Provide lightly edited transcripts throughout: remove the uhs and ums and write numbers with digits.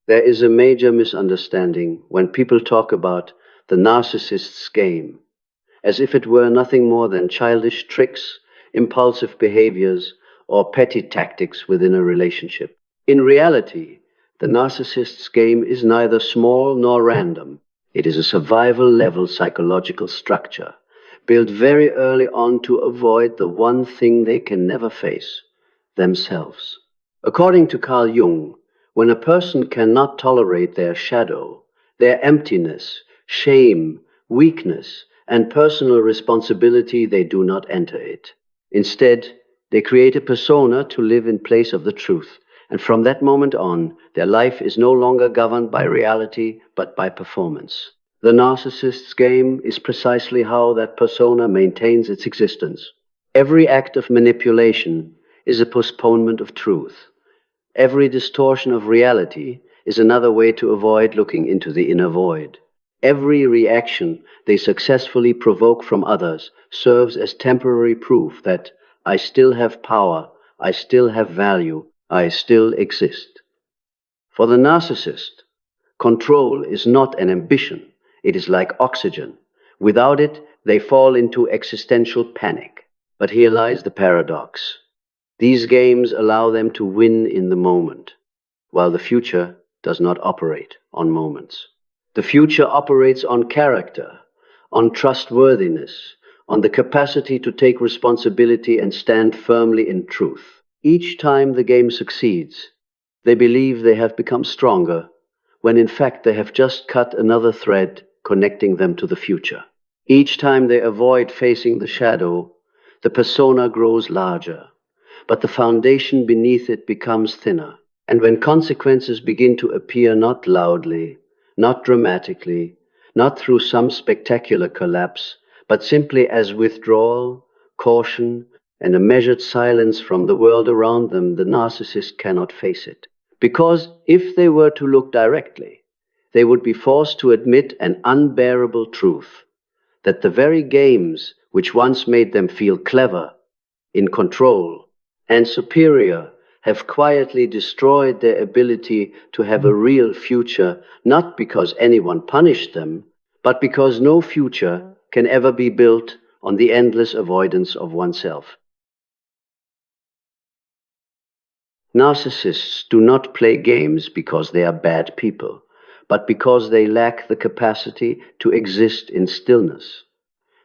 There is a major misunderstanding when people talk about the narcissist's game, as if it were nothing more than childish tricks, impulsive behaviors, or petty tactics within a relationship. In reality, the narcissist's game is neither small nor random. It is a survival-level psychological structure, built very early on to avoid the one thing they can never face, themselves. According to Carl Jung, when a person cannot tolerate their shadow, their emptiness, shame, weakness, and personal responsibility, they do not enter it. Instead, they create a persona to live in place of the truth, and from that moment on, their life is no longer governed by reality, but by performance. The narcissist's game is precisely how that persona maintains its existence. Every act of manipulation is a postponement of truth. Every distortion of reality is another way to avoid looking into the inner void. Every reaction they successfully provoke from others serves as temporary proof that I still have power, I still have value, I still exist. For the narcissist, control is not an ambition, it is like oxygen. Without it, they fall into existential panic. But here lies the paradox. These games allow them to win in the moment, while the future does not operate on moments. The future operates on character, on trustworthiness, on the capacity to take responsibility and stand firmly in truth. Each time the game succeeds, they believe they have become stronger, when in fact they have just cut another thread connecting them to the future. Each time they avoid facing the shadow, the persona grows larger, but the foundation beneath it becomes thinner. And when consequences begin to appear not loudly, not dramatically, not through some spectacular collapse, but simply as withdrawal, caution, and a measured silence from the world around them, the narcissist cannot face it. Because if they were to look directly, they would be forced to admit an unbearable truth, that the very games which once made them feel clever, in control, and superior have quietly destroyed their ability to have a real future, not because anyone punished them, but because no future can ever be built on the endless avoidance of oneself. Narcissists do not play games because they are bad people, but because they lack the capacity to exist in stillness.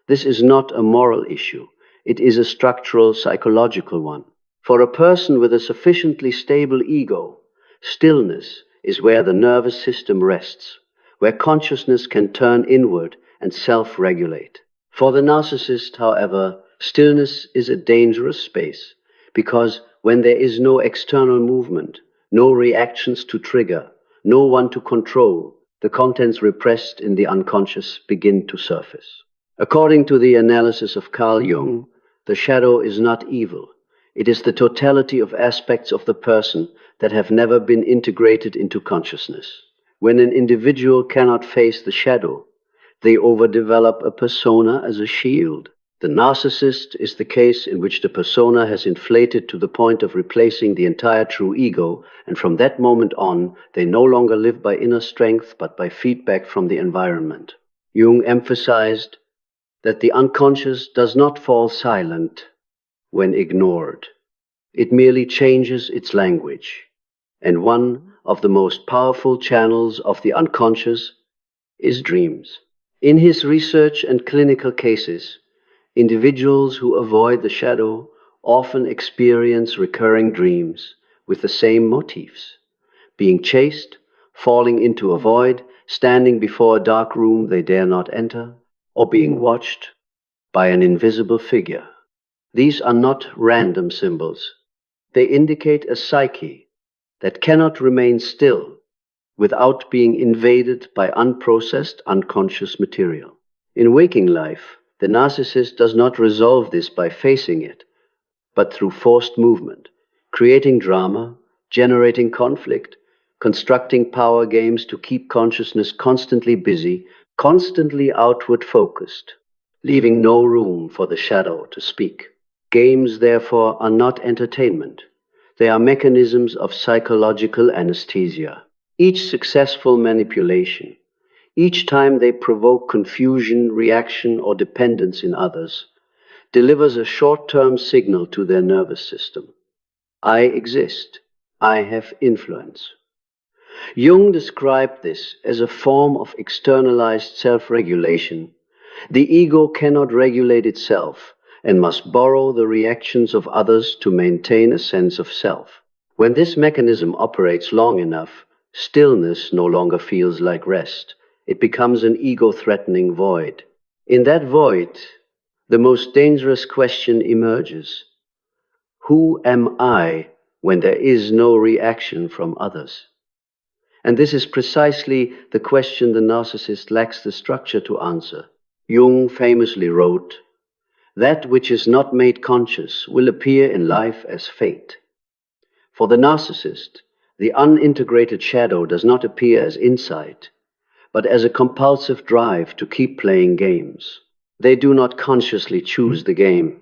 This is not a moral issue, it is a structural psychological one. For a person with a sufficiently stable ego, stillness is where the nervous system rests, where consciousness can turn inward and self-regulate. For the narcissist, however, stillness is a dangerous space, because when there is no external movement, no reactions to trigger, no one to control, the contents repressed in the unconscious begin to surface. According to the analysis of Carl Jung, the shadow is not evil. It is the totality of aspects of the person that have never been integrated into consciousness. When an individual cannot face the shadow, they overdevelop a persona as a shield. The narcissist is the case in which the persona has inflated to the point of replacing the entire true ego, and from that moment on, they no longer live by inner strength but by feedback from the environment. Jung emphasized that the unconscious does not fall silent when ignored. It merely changes its language, and one of the most powerful channels of the unconscious is dreams. In his research and clinical cases, individuals who avoid the shadow often experience recurring dreams with the same motifs: being chased, falling into a void, standing before a dark room they dare not enter, or being watched by an invisible figure. These are not random symbols. They indicate a psyche that cannot remain still without being invaded by unprocessed unconscious material. In waking life, the narcissist does not resolve this by facing it, but through forced movement, creating drama, generating conflict, constructing power games to keep consciousness constantly busy, constantly outward focused, leaving no room for the shadow to speak. Games, therefore, are not entertainment. They are mechanisms of psychological anesthesia. Each successful manipulation, each time they provoke confusion, reaction, or dependence in others, delivers a short-term signal to their nervous system. I exist. I have influence. Jung described this as a form of externalized self-regulation. The ego cannot regulate itself and must borrow the reactions of others to maintain a sense of self. When this mechanism operates long enough, stillness no longer feels like rest. It becomes an ego-threatening void. In that void, the most dangerous question emerges. Who am I when there is no reaction from others? And this is precisely the question the narcissist lacks the structure to answer. Jung famously wrote, "That which is not made conscious will appear in life as fate." For the narcissist, the unintegrated shadow does not appear as insight, but as a compulsive drive to keep playing games. They do not consciously choose the game.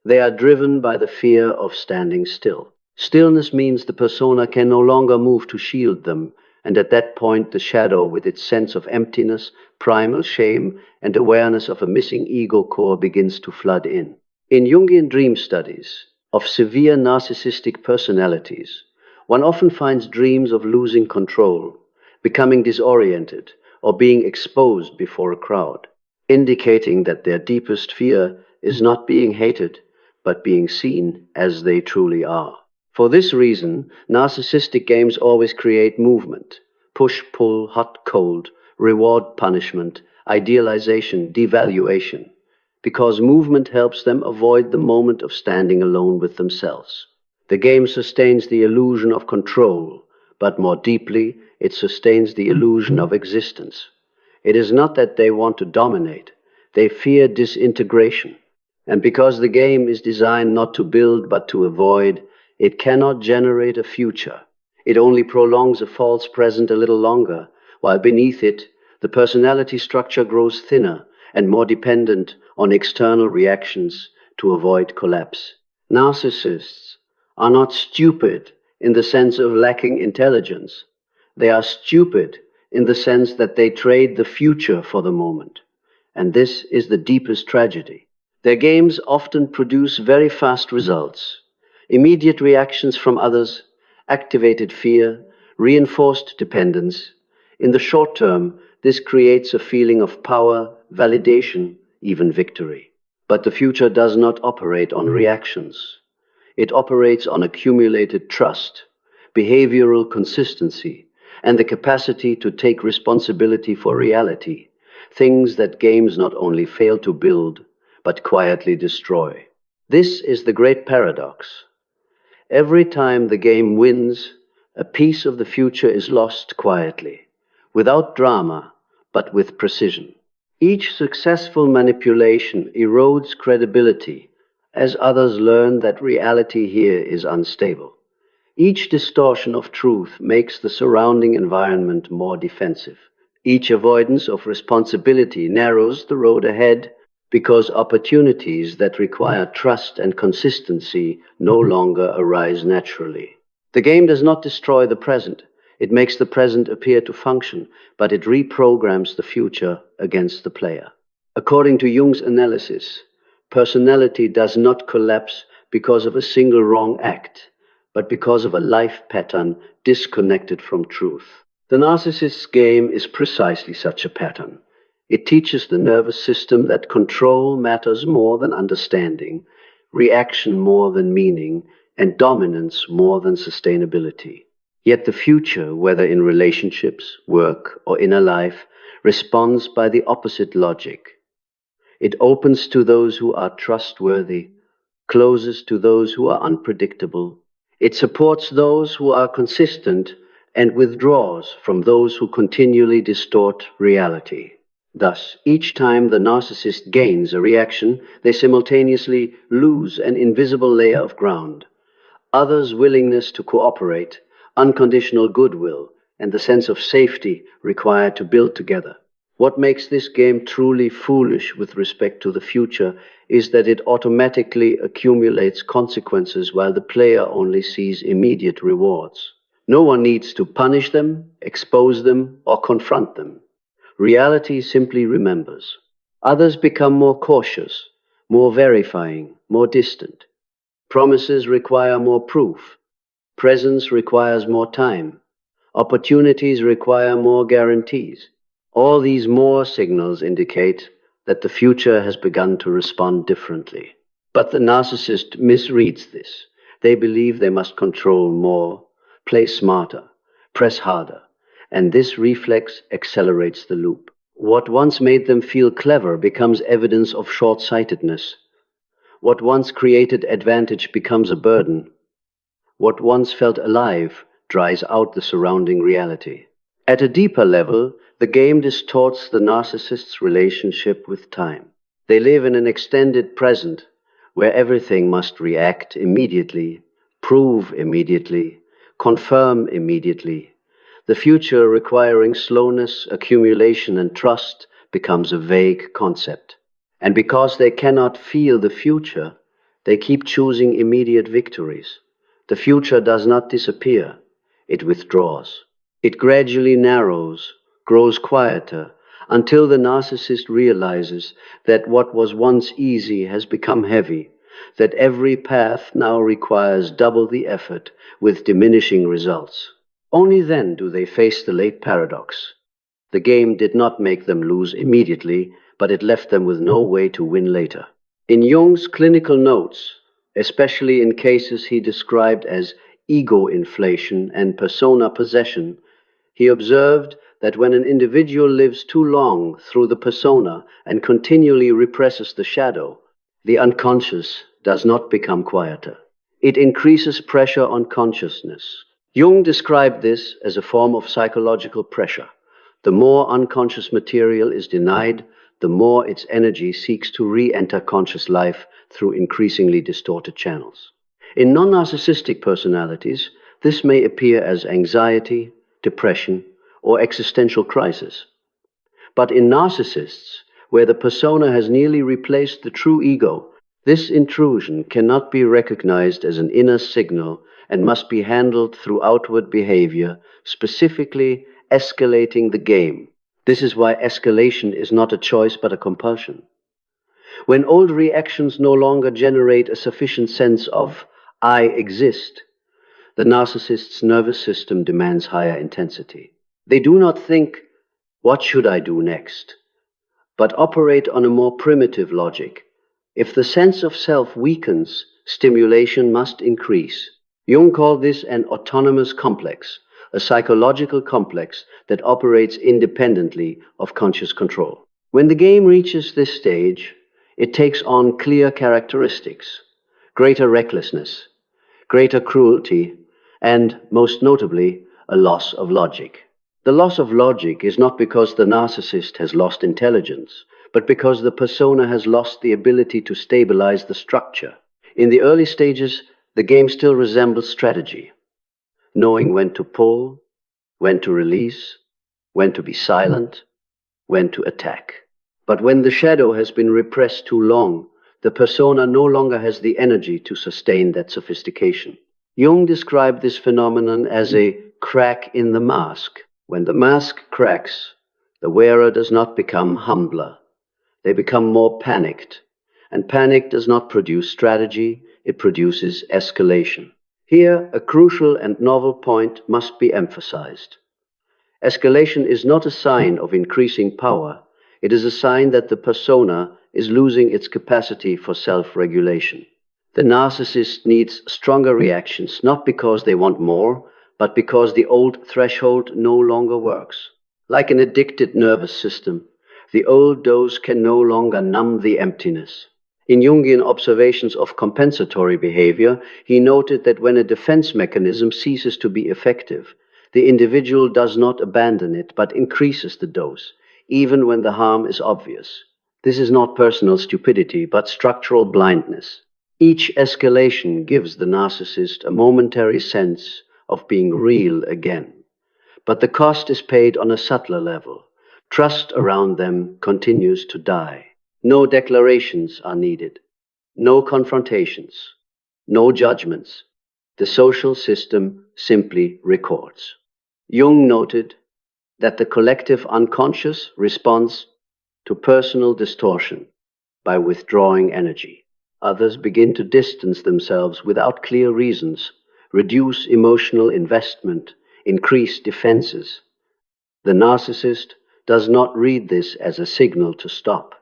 They are driven by the fear of standing still. Stillness means the persona can no longer move to shield them, and at that point the shadow, with its sense of emptiness, primal shame, and awareness of a missing ego core, begins to flood in. In Jungian dream studies of severe narcissistic personalities, one often finds dreams of losing control, becoming disoriented, or being exposed before a crowd, indicating that their deepest fear is not being hated, but being seen as they truly are. For this reason, narcissistic games always create movement: push, pull, hot, cold, reward, punishment, idealization, devaluation, because movement helps them avoid the moment of standing alone with themselves. The game sustains the illusion of control, but more deeply, it sustains the illusion of existence. It is not that they want to dominate, they fear disintegration. And because the game is designed not to build but to avoid, it cannot generate a future. It only prolongs a false present a little longer, while beneath it, the personality structure grows thinner and more dependent on external reactions to avoid collapse. Narcissists are not stupid in the sense of lacking intelligence. They are stupid in the sense that they trade the future for the moment. And this is the deepest tragedy. Their games often produce very fast results. Immediate reactions from others, activated fear, reinforced dependence. In the short term, this creates a feeling of power, validation, even victory. But the future does not operate on reactions. It operates on accumulated trust, behavioral consistency, and the capacity to take responsibility for reality, things that games not only fail to build, but quietly destroy. This is the great paradox. Every time the game wins, a piece of the future is lost quietly, without drama, but with precision. Each successful manipulation erodes credibility as others learn that reality here is unstable. Each distortion of truth makes the surrounding environment more defensive. Each avoidance of responsibility narrows the road ahead, because opportunities that require trust and consistency no longer arise naturally. The game does not destroy the present. It makes the present appear to function, but it reprograms the future against the player. According to Jung's analysis, personality does not collapse because of a single wrong act, but because of a life pattern disconnected from truth. The narcissist's game is precisely such a pattern. It teaches the nervous system that control matters more than understanding, reaction more than meaning, and dominance more than sustainability. Yet the future, whether in relationships, work, or inner life, responds by the opposite logic. It opens to those who are trustworthy, closes to those who are unpredictable. It supports those who are consistent and withdraws from those who continually distort reality. Thus, each time the narcissist gains a reaction, they simultaneously lose an invisible layer of ground. Others' willingness to cooperate, unconditional goodwill, and the sense of safety required to build together. What makes this game truly foolish with respect to the future is that it automatically accumulates consequences while the player only sees immediate rewards. No one needs to punish them, expose them, or confront them. Reality simply remembers. Others become more cautious, more verifying, more distant. Promises require more proof. Presence requires more time. Opportunities require more guarantees. All these more signals indicate that the future has begun to respond differently. But the narcissist misreads this. They believe they must control more, play smarter, press harder, and this reflex accelerates the loop. What once made them feel clever becomes evidence of short-sightedness. What once created advantage becomes a burden. What once felt alive dries out the surrounding reality. At a deeper level, the game distorts the narcissist's relationship with time. They live in an extended present where everything must react immediately, prove immediately, confirm immediately. The future, requiring slowness, accumulation, and trust, becomes a vague concept. And because they cannot feel the future, they keep choosing immediate victories. The future does not disappear, it withdraws. It gradually narrows, grows quieter, until the narcissist realizes that what was once easy has become heavy, that every path now requires double the effort with diminishing results. Only then do they face the late paradox. The game did not make them lose immediately, but it left them with no way to win later. In Jung's clinical notes, especially in cases he described as ego inflation and persona possession, he observed that when an individual lives too long through the persona and continually represses the shadow, the unconscious does not become quieter. It increases pressure on consciousness. Jung described this as a form of psychological pressure. The more unconscious material is denied, the more its energy seeks to re-enter conscious life through increasingly distorted channels. In non-narcissistic personalities, this may appear as anxiety, depression, or existential crisis. But in narcissists, where the persona has nearly replaced the true ego, this intrusion cannot be recognized as an inner signal and must be handled through outward behavior, specifically escalating the game. This is why escalation is not a choice but a compulsion. When old reactions no longer generate a sufficient sense of I exist, the narcissist's nervous system demands higher intensity. They do not think, what should I do next? But operate on a more primitive logic. If the sense of self weakens, stimulation must increase. Jung called this an autonomous complex, a psychological complex that operates independently of conscious control. When the game reaches this stage, it takes on clear characteristics: greater recklessness, greater cruelty, and, most notably, a loss of logic. The loss of logic is not because the narcissist has lost intelligence, but because the persona has lost the ability to stabilize the structure. In the early stages, the game still resembles strategy, knowing when to pull, when to release, when to be silent, when to attack. But when the shadow has been repressed too long, the persona no longer has the energy to sustain that sophistication. Jung described this phenomenon as a crack in the mask. When the mask cracks, the wearer does not become humbler. They become more panicked. And panic does not produce strategy, it produces escalation. Here, a crucial and novel point must be emphasized. Escalation is not a sign of increasing power. It is a sign that the persona is losing its capacity for self-regulation. The narcissist needs stronger reactions, not because they want more, but because the old threshold no longer works. Like an addicted nervous system, the old dose can no longer numb the emptiness. In Jungian observations of compensatory behavior, he noted that when a defense mechanism ceases to be effective, the individual does not abandon it, but increases the dose, even when the harm is obvious. This is not personal stupidity, but structural blindness. Each escalation gives the narcissist a momentary sense of being real again. But the cost is paid on a subtler level. Trust around them continues to die. No declarations are needed. No confrontations. No judgments. The social system simply records. Jung noted that the collective unconscious responds to personal distortion by withdrawing energy. Others begin to distance themselves without clear reasons, reduce emotional investment, increase defenses. The narcissist does not read this as a signal to stop.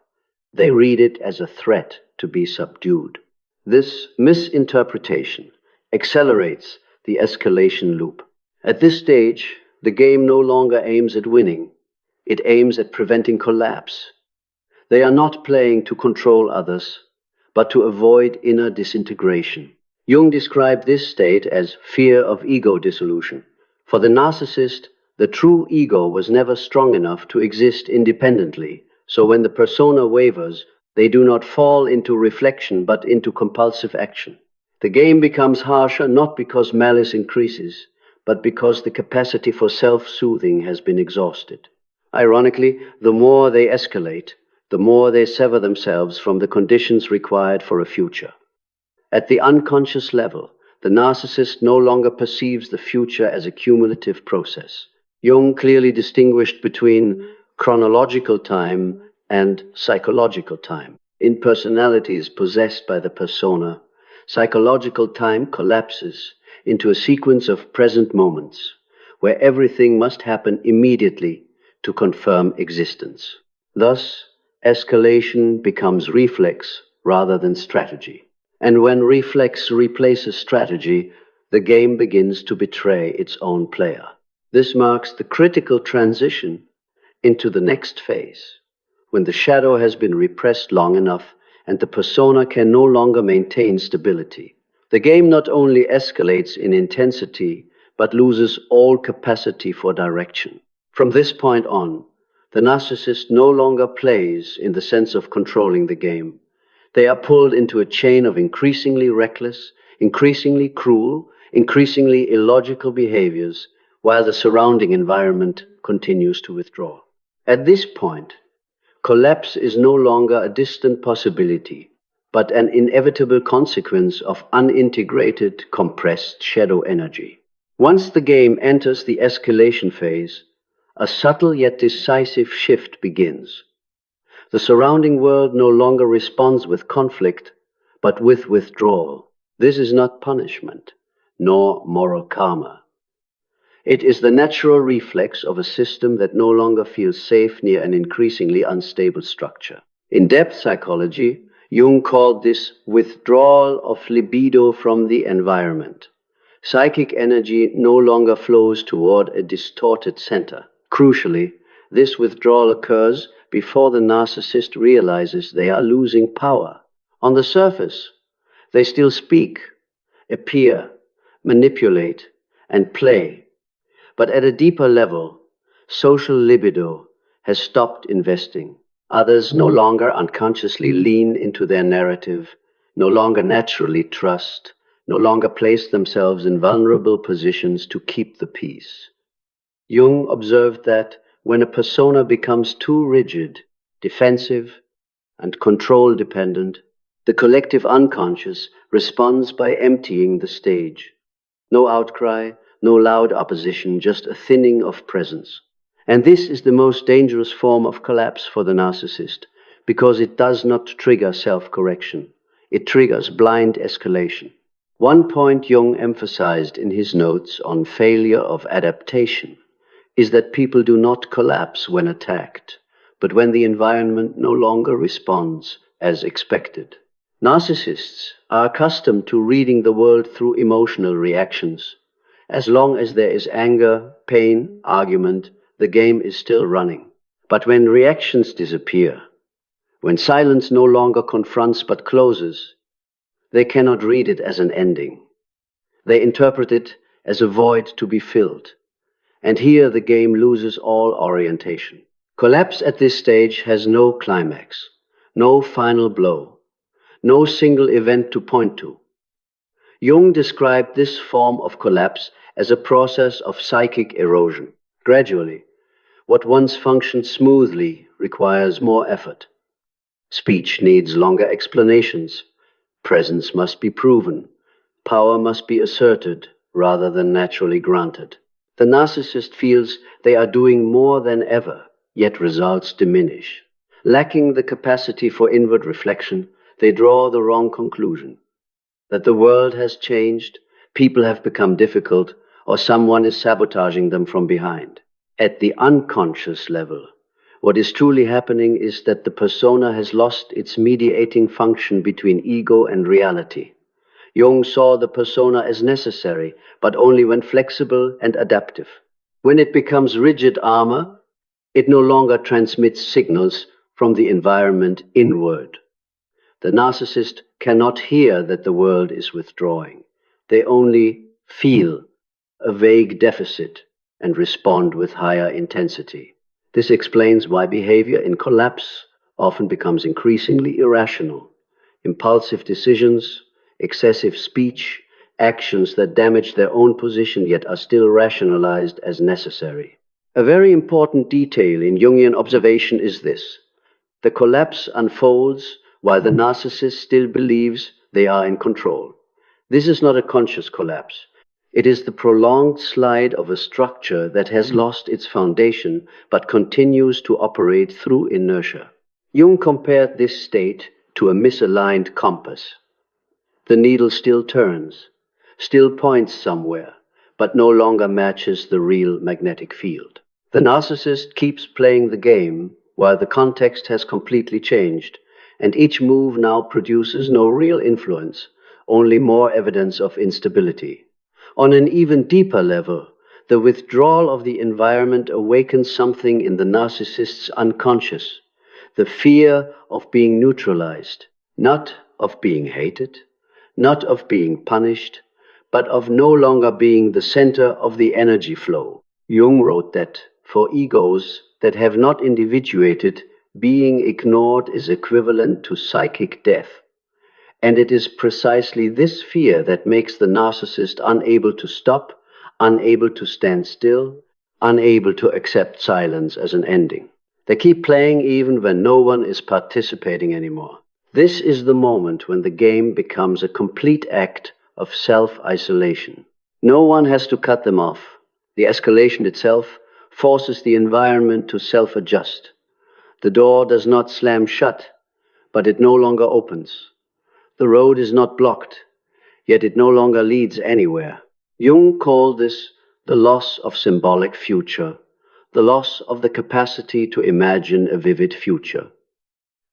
They read it as a threat to be subdued. This misinterpretation accelerates the escalation loop. At this stage, the game no longer aims at winning. It aims at preventing collapse. They are not playing to control others, but to avoid inner disintegration. Jung described this state as fear of ego dissolution. For the narcissist, the true ego was never strong enough to exist independently, so when the persona wavers, they do not fall into reflection but into compulsive action. The game becomes harsher not because malice increases, but because the capacity for self-soothing has been exhausted. Ironically, the more they escalate, the more they sever themselves from the conditions required for a future. At the unconscious level, the narcissist no longer perceives the future as a cumulative process. Jung clearly distinguished between chronological time and psychological time. In personalities possessed by the persona, psychological time collapses into a sequence of present moments, where everything must happen immediately to confirm existence. Thus, escalation becomes reflex rather than strategy. And when reflex replaces strategy, the game begins to betray its own player. This marks the critical transition into the next phase, when the shadow has been repressed long enough and the persona can no longer maintain stability. The game not only escalates in intensity, but loses all capacity for direction. From this point on, the narcissist no longer plays in the sense of controlling the game. They are pulled into a chain of increasingly reckless, increasingly cruel, increasingly illogical behaviors, while the surrounding environment continues to withdraw. At this point, collapse is no longer a distant possibility, but an inevitable consequence of unintegrated, compressed shadow energy. Once the game enters the escalation phase, a subtle yet decisive shift begins. The surrounding world no longer responds with conflict, but with withdrawal. This is not punishment, nor moral karma. It is the natural reflex of a system that no longer feels safe near an increasingly unstable structure. In depth psychology, Jung called this withdrawal of libido from the environment. Psychic energy no longer flows toward a distorted center. Crucially, this withdrawal occurs before the narcissist realizes they are losing power. On the surface, they still speak, appear, manipulate, and play. But at a deeper level, social libido has stopped investing. Others no longer unconsciously lean into their narrative, no longer naturally trust, no longer place themselves in vulnerable positions to keep the peace. Jung observed that when a persona becomes too rigid, defensive, and control-dependent, the collective unconscious responds by emptying the stage. No outcry, no loud opposition, just a thinning of presence. And this is the most dangerous form of collapse for the narcissist, because it does not trigger self-correction. It triggers blind escalation. One point Jung emphasized in his notes on failure of adaptation is that people do not collapse when attacked, but when the environment no longer responds as expected. Narcissists are accustomed to reading the world through emotional reactions. As long as there is anger, pain, argument, the game is still running. But when reactions disappear, when silence no longer confronts but closes, they cannot read it as an ending. They interpret it as a void to be filled. And here the game loses all orientation. Collapse at this stage has no climax, no final blow, no single event to point to. Jung described this form of collapse as a process of psychic erosion. Gradually, what once functioned smoothly requires more effort. Speech needs longer explanations. Presence must be proven. Power must be asserted rather than naturally granted. The narcissist feels they are doing more than ever, yet results diminish. Lacking the capacity for inward reflection, they draw the wrong conclusion: that the world has changed, people have become difficult, or someone is sabotaging them from behind. At the unconscious level, what is truly happening is that the persona has lost its mediating function between ego and reality. Jung saw the persona as necessary, but only when flexible and adaptive. When it becomes rigid armor, it no longer transmits signals from the environment inward. The narcissist cannot hear that the world is withdrawing. They only feel a vague deficit and respond with higher intensity. This explains why behavior in collapse often becomes increasingly irrational. Impulsive decisions, excessive speech, actions that damage their own position yet are still rationalized as necessary. A very important detail in Jungian observation is this: the collapse unfolds while the narcissist still believes they are in control. This is not a conscious collapse. It is the prolonged slide of a structure that has lost its foundation but continues to operate through inertia. Jung compared this state to a misaligned compass. The needle still turns, still points somewhere, but no longer matches the real magnetic field. The narcissist keeps playing the game while the context has completely changed, and each move now produces no real influence, only more evidence of instability. On an even deeper level, the withdrawal of the environment awakens something in the narcissist's unconscious: the fear of being neutralized, not of being hated, not of being punished, but of no longer being the center of the energy flow. Jung wrote that for egos that have not individuated, being ignored is equivalent to psychic death. And it is precisely this fear that makes the narcissist unable to stop, unable to stand still, unable to accept silence as an ending. They keep playing even when no one is participating anymore. This is the moment when the game becomes a complete act of self-isolation. No one has to cut them off. The escalation itself forces the environment to self-adjust. The door does not slam shut, but it no longer opens. The road is not blocked, yet it no longer leads anywhere. Jung called this the loss of symbolic future, the loss of the capacity to imagine a vivid future.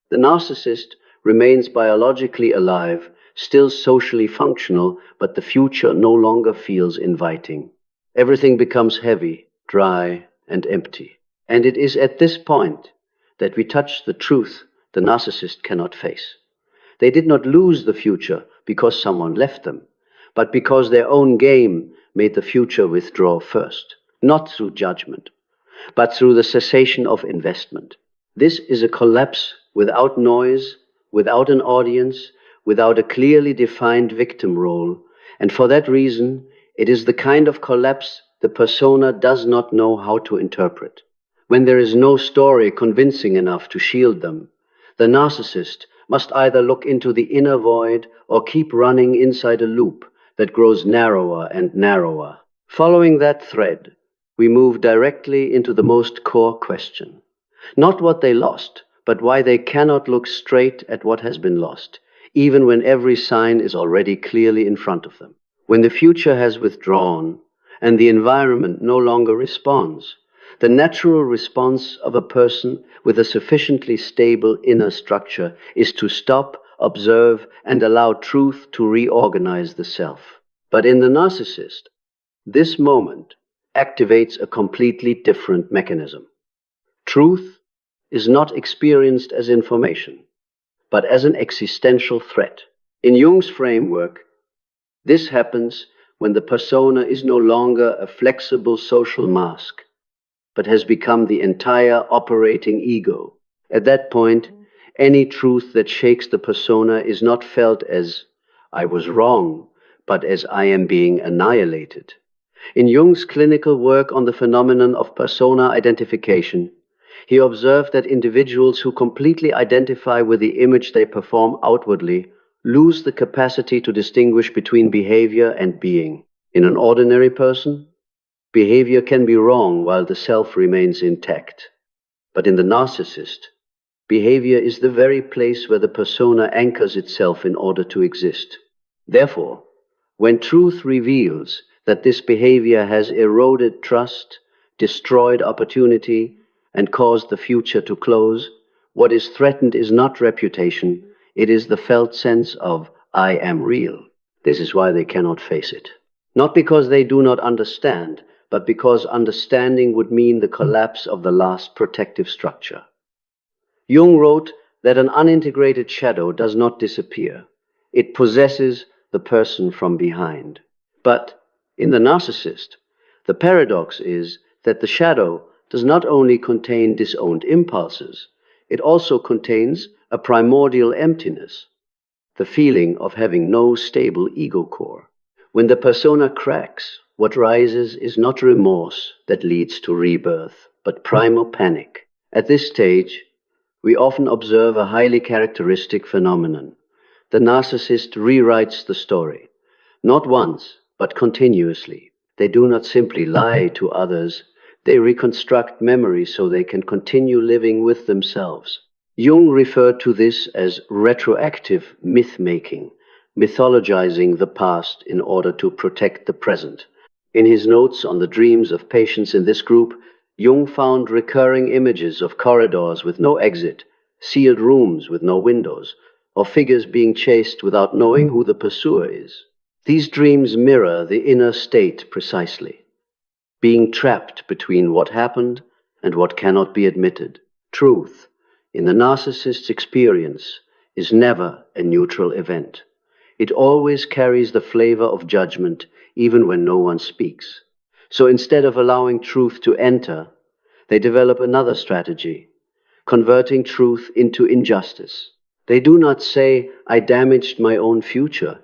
The narcissist remains biologically alive, still socially functional, but the future no longer feels inviting. Everything becomes heavy, dry, and empty. And it is at this point that we touch the truth the narcissist cannot face. They did not lose the future because someone left them, but because their own game made the future withdraw first, not through judgment, but through the cessation of investment. This is a collapse without noise, without an audience, without a clearly defined victim role, and for that reason, it is the kind of collapse the persona does not know how to interpret. When there is no story convincing enough to shield them, the narcissist must either look into the inner void or keep running inside a loop that grows narrower and narrower. Following that thread, we move directly into the most core question. Not what they lost, but why they cannot look straight at what has been lost, even when every sign is already clearly in front of them. When the future has withdrawn and the environment no longer responds, the natural response of a person with a sufficiently stable inner structure is to stop, observe, and allow truth to reorganize the self. But in the narcissist, this moment activates a completely different mechanism. Truth is not experienced as information, but as an existential threat. In Jung's framework, this happens when the persona is no longer a flexible social mask, but has become the entire operating ego. At that point, any truth that shakes the persona is not felt as "I was wrong," but as "I am being annihilated." In Jung's clinical work on the phenomenon of persona identification, he observed that individuals who completely identify with the image they perform outwardly lose the capacity to distinguish between behavior and being. In an ordinary person, behavior can be wrong while the self remains intact. But in the narcissist, behavior is the very place where the persona anchors itself in order to exist. Therefore, when truth reveals that this behavior has eroded trust, destroyed opportunity, and caused the future to close, what is threatened is not reputation, it is the felt sense of "I am real." This is why they cannot face it. Not because they do not understand, but because understanding would mean the collapse of the last protective structure. Jung wrote that an unintegrated shadow does not disappear. It possesses the person from behind. But in the narcissist, the paradox is that the shadow does not only contain disowned impulses, it also contains a primordial emptiness, the feeling of having no stable ego core. When the persona cracks, what rises is not remorse that leads to rebirth, but primal panic. At this stage, we often observe a highly characteristic phenomenon. The narcissist rewrites the story, not once, but continuously. They do not simply lie to others, they reconstruct memories so they can continue living with themselves. Jung referred to this as retroactive mythmaking, mythologizing the past in order to protect the present. In his notes on the dreams of patients in this group, Jung found recurring images of corridors with no exit, sealed rooms with no windows, or figures being chased without knowing who the pursuer is. These dreams mirror the inner state precisely, being trapped between what happened and what cannot be admitted. Truth, in the narcissist's experience, is never a neutral event. It always carries the flavor of judgment, even when no one speaks. So instead of allowing truth to enter, they develop another strategy, converting truth into injustice. They do not say, "I damaged my own future,"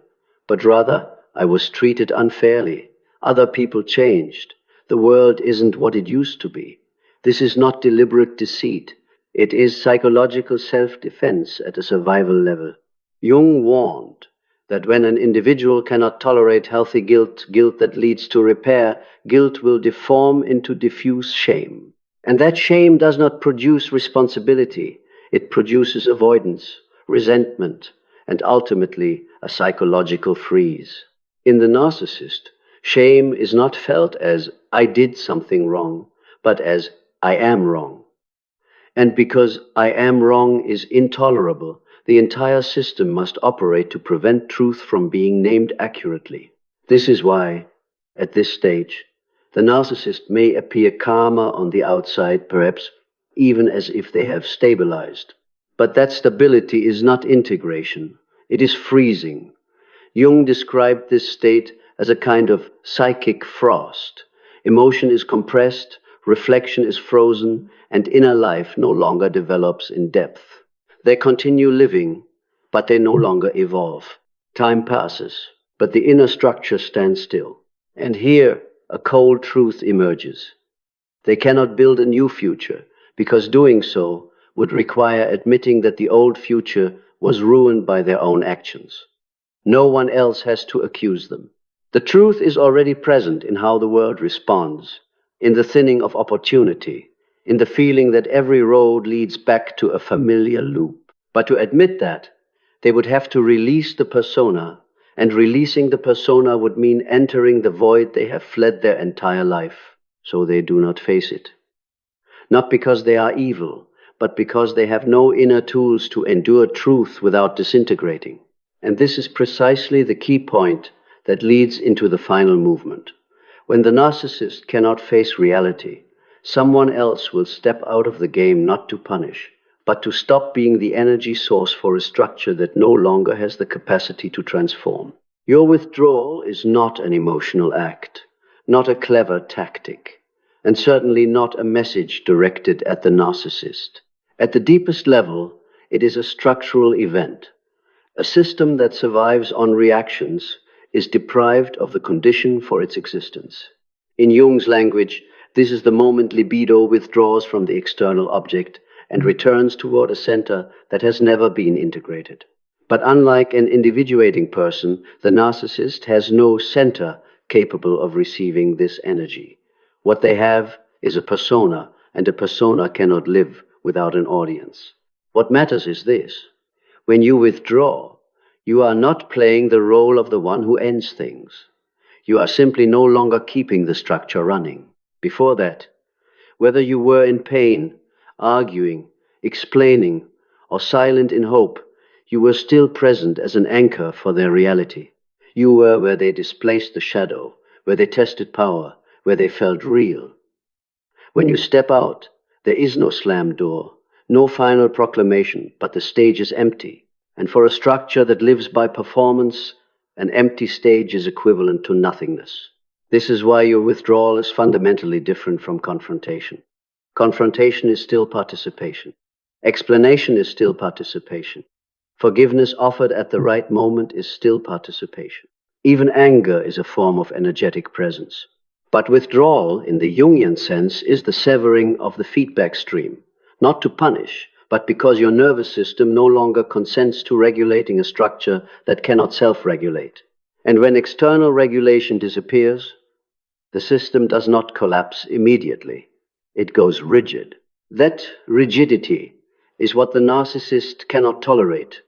but rather, "I was treated unfairly. Other people changed. The world isn't what it used to be." This is not deliberate deceit. It is psychological self-defense at a survival level. Jung warned that when an individual cannot tolerate healthy guilt that leads to repair, guilt will deform into diffuse shame. And that shame does not produce responsibility. It produces avoidance, resentment, and ultimately a psychological freeze. In the narcissist, shame is not felt as "I did something wrong," but as "I am wrong." And because "I am wrong" is intolerable, the entire system must operate to prevent truth from being named accurately. This is why, at this stage, the narcissist may appear calmer on the outside, perhaps even as if they have stabilized. But that stability is not integration, it is freezing. Jung described this state as a kind of psychic frost. Emotion is compressed, reflection is frozen, and inner life no longer develops in depth. They continue living, but they no longer evolve. Time passes, but the inner structure stands still. And here, a cold truth emerges. They cannot build a new future, because doing so would require admitting that the old future was ruined by their own actions. No one else has to accuse them. The truth is already present in how the world responds, in the thinning of opportunity, in the feeling that every road leads back to a familiar loop. But to admit that, they would have to release the persona, and releasing the persona would mean entering the void they have fled their entire life, so they do not face it. Not because they are evil, but because they have no inner tools to endure truth without disintegrating. And this is precisely the key point that leads into the final movement. When the narcissist cannot face reality, someone else will step out of the game not to punish, but to stop being the energy source for a structure that no longer has the capacity to transform. Your withdrawal is not an emotional act, not a clever tactic, and certainly not a message directed at the narcissist. At the deepest level, it is a structural event. A system that survives on reactions is deprived of the condition for its existence. In Jung's language, this is the moment libido withdraws from the external object and returns toward a center that has never been integrated. But unlike an individuating person, the narcissist has no center capable of receiving this energy. What they have is a persona, and a persona cannot live without an audience. What matters is this: when you withdraw, you are not playing the role of the one who ends things. You are simply no longer keeping the structure running. Before that, whether you were in pain, arguing, explaining, or silent in hope, you were still present as an anchor for their reality. You were where they displaced the shadow, where they tested power, where they felt real. When you step out, there is no slammed door, no final proclamation, but the stage is empty. And for a structure that lives by performance, an empty stage is equivalent to nothingness. This is why your withdrawal is fundamentally different from confrontation. Confrontation is still participation. Explanation is still participation. Forgiveness offered at the right moment is still participation. Even anger is a form of energetic presence. But withdrawal, in the Jungian sense, is the severing of the feedback stream, not to punish, but because your nervous system no longer consents to regulating a structure that cannot self-regulate. And when external regulation disappears, the system does not collapse immediately. It goes rigid. That rigidity is what the narcissist cannot tolerate,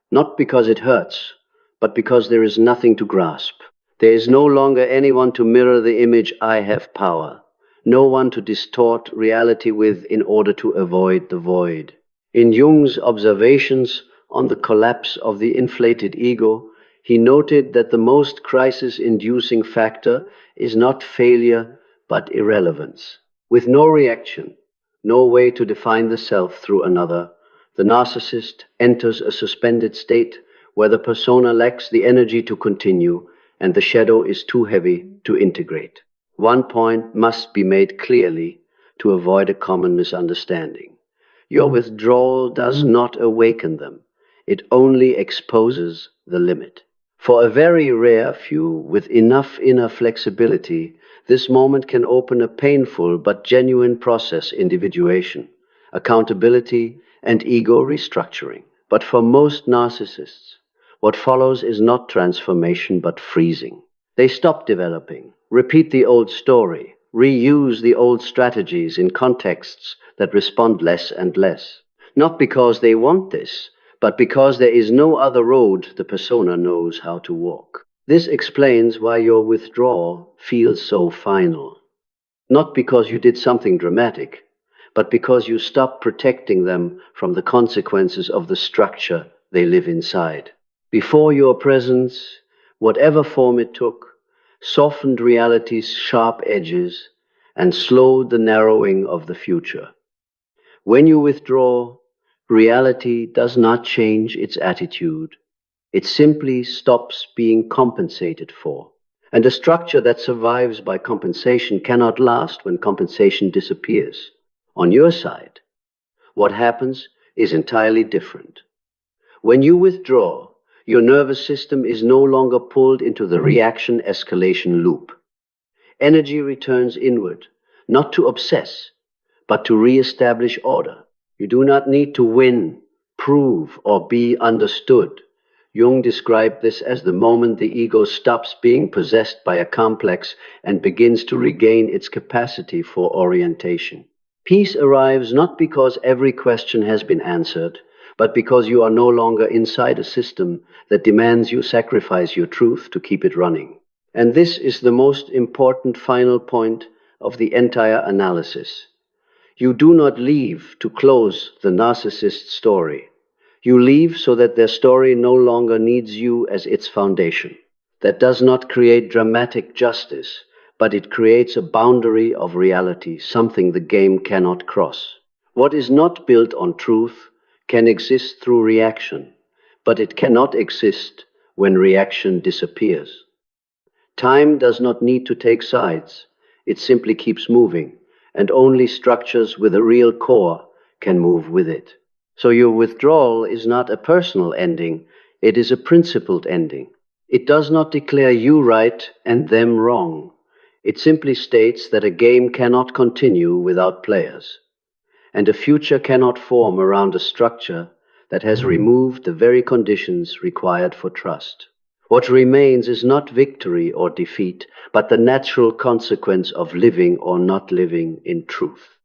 not because it hurts, but because there is nothing to grasp. There is no longer anyone to mirror the image "I have power," no one to distort reality with in order to avoid the void. In Jung's observations on the collapse of the inflated ego, he noted that the most crisis-inducing factor is not failure, but irrelevance. With no reaction, no way to define the self through another, the narcissist enters a suspended state where the persona lacks the energy to continue and the shadow is too heavy to integrate. One point must be made clearly to avoid a common misunderstanding. Your withdrawal does not awaken them. It only exposes the limit. For a very rare few with enough inner flexibility, this moment can open a painful but genuine process: individuation, accountability, and ego restructuring. But for most narcissists, what follows is not transformation but freezing. They stop developing, repeat the old story, reuse the old strategies in contexts that respond less and less. Not because they want this, but because there is no other road the persona knows how to walk. This explains why your withdrawal feels so final. Not because you did something dramatic, but because you stopped protecting them from the consequences of the structure they live inside. Before your presence, whatever form it took, softened reality's sharp edges and slowed the narrowing of the future. When you withdraw, reality does not change its attitude. It simply stops being compensated for. And a structure that survives by compensation cannot last when compensation disappears. On your side, what happens is entirely different. When you withdraw, your nervous system is no longer pulled into the reaction-escalation loop. Energy returns inward, not to obsess, but to re-establish order. You do not need to win, prove, or be understood. Jung described this as the moment the ego stops being possessed by a complex and begins to regain its capacity for orientation. Peace arrives not because every question has been answered, but because you are no longer inside a system that demands you sacrifice your truth to keep it running. And this is the most important final point of the entire analysis. You do not leave to close the narcissist's story. You leave so that their story no longer needs you as its foundation. That does not create dramatic justice, but it creates a boundary of reality, something the game cannot cross. What is not built on truth can exist through reaction, but it cannot exist when reaction disappears. Time does not need to take sides. It simply keeps moving, and only structures with a real core can move with it. So your withdrawal is not a personal ending, it is a principled ending. It does not declare you right and them wrong. It simply states that a game cannot continue without players, and a future cannot form around a structure that has removed the very conditions required for trust. What remains is not victory or defeat, but the natural consequence of living or not living in truth.